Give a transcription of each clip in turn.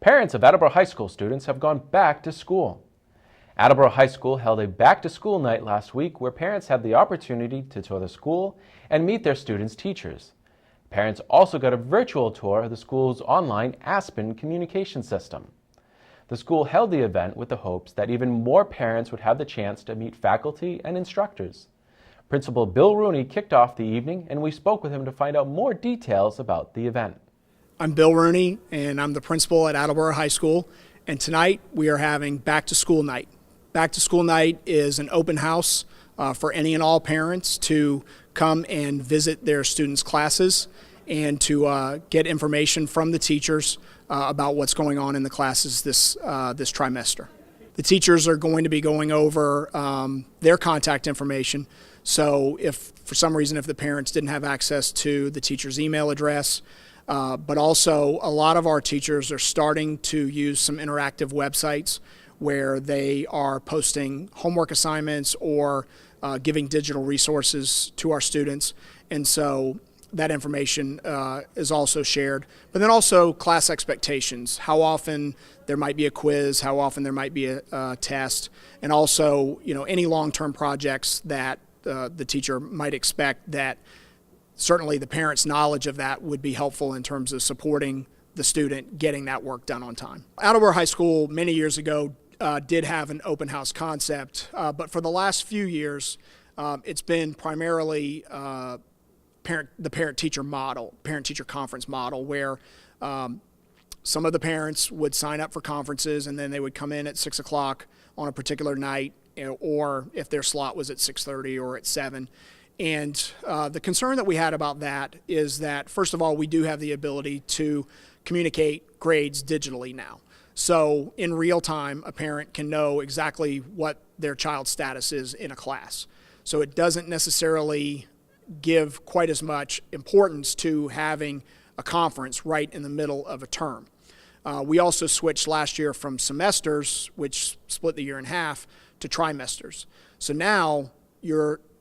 Parents of Attleboro High School students have gone back to school. Attleboro High School held a back-to-school night last week where parents had the opportunity to tour the school and meet their students' teachers. Parents also got a virtual tour of the school's online Aspen communication system. The school held the event with the hopes that even more parents would have the chance to meet faculty and instructors. Principal Bill Runey kicked off the evening, and we spoke with him to find out more details about the event. I'm Bill Runey, and I'm the principal at Attleboro High School, and tonight we are having Back to School Night. Back to School Night is an open house for any and all parents to come and visit their students' classes and to get information from the teachers about what's going on in the classes this trimester. The teachers are going to be going over their contact information, so if for some reason if the parents didn't have access to the teacher's email address, but also a lot of our teachers are starting to use some interactive websites where they are posting homework assignments or giving digital resources to our students, and so that information is also shared. But then also class expectations, how often there might be a quiz, how often there might be a test, and also any long-term projects that the teacher might expect, that certainly the parent's knowledge of that would be helpful in terms of supporting the student getting that work done on time. Attleboro High School many years ago did have an open house concept, but for the last few years it's been primarily the parent-teacher model, parent-teacher conference model, where some of the parents would sign up for conferences and then they would come in at 6 o'clock on a particular night, or if their slot was at 6:30 or at 7. And the concern that we had about that is that, first of all, we do have the ability to communicate grades digitally now. So in real time, a parent can know exactly what their child's status is in a class. So it doesn't necessarily give quite as much importance to having a conference right in the middle of a term. We also switched last year from semesters, which split the year in half, to trimesters. So now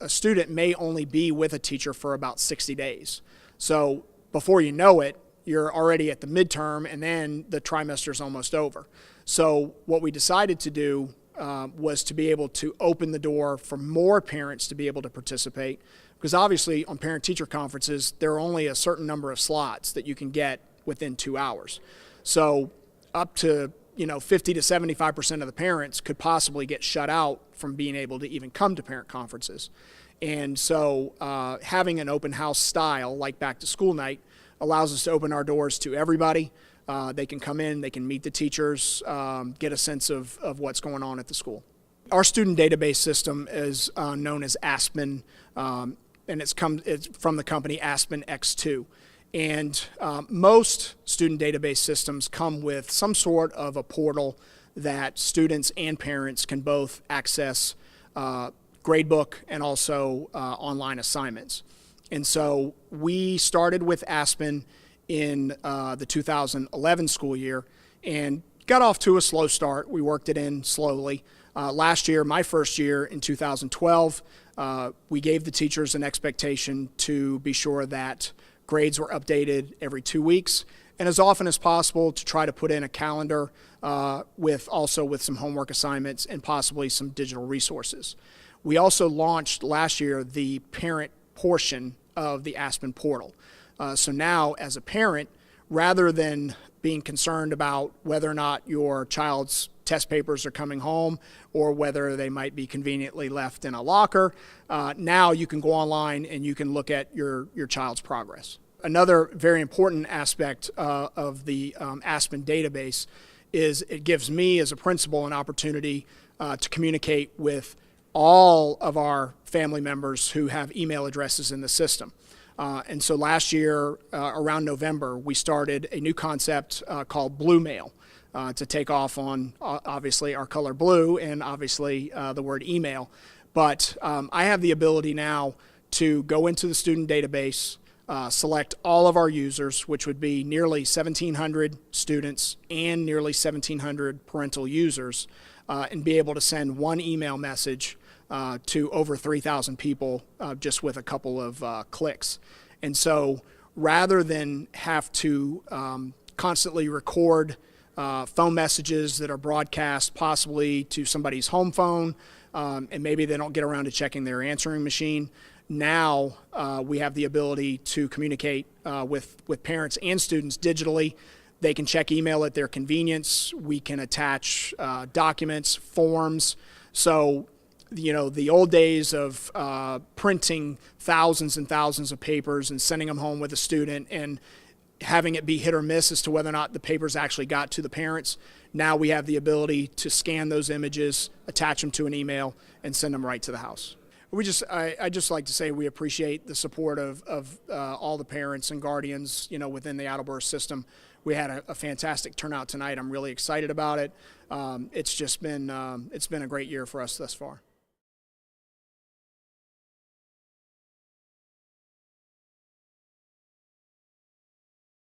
a student may only be with a teacher for about 60 days. So before you know it, you're already at the midterm, and then the trimester is almost over. So what we decided to do was to be able to open the door for more parents to be able to participate, because obviously on parent-teacher conferences, there are only a certain number of slots that you can get within 2 hours. So up to 50 to 75% of the parents could possibly get shut out from being able to even come to parent conferences. And so having an open house style like Back to School Night allows us to open our doors to everybody. They can come in, they can meet the teachers, get a sense of what's going on at the school. Our student database system is known as Aspen, and it's from the company Aspen X2. And most student database systems come with some sort of a portal that students and parents can both access gradebook and also online assignments. And so we started with Aspen in the 2011 school year and got off to a slow start. We worked it in slowly. Last year, my first year in 2012, we gave the teachers an expectation to be sure that grades were updated every 2 weeks, and as often as possible to try to put in a calendar with some homework assignments and possibly some digital resources. We also launched last year the parent portion of the Aspen portal. So now, as a parent, rather than being concerned about whether or not your child's test papers are coming home or whether they might be conveniently left in a locker, now you can go online and you can look at your child's progress. Another very important aspect of the Aspen database is it gives me as a principal an opportunity to communicate with all of our family members who have email addresses in the system. And so last year, around November, we started a new concept called Blue Mail to take off on obviously our color blue and obviously the word email. But I have the ability now to go into the student database, select all of our users, which would be nearly 1,700 students and nearly 1,700 parental users, and be able to send one email message to over 3,000 people just with a couple of clicks. And so rather than have to constantly record phone messages that are broadcast possibly to somebody's home phone, and maybe they don't get around to checking their answering machine. Now we have the ability to communicate with parents and students digitally. They can check email at their convenience. We can attach documents, forms. So, the old days of printing thousands and thousands of papers and sending them home with a student and having it be hit or miss as to whether or not the papers actually got to the parents. Now we have the ability to scan those images, attach them to an email, and send them right to the house. I just like to say we appreciate the support of all the parents and guardians, within the Attleboro system. We had a fantastic turnout tonight. I'm really excited about it. It's been a great year for us thus far.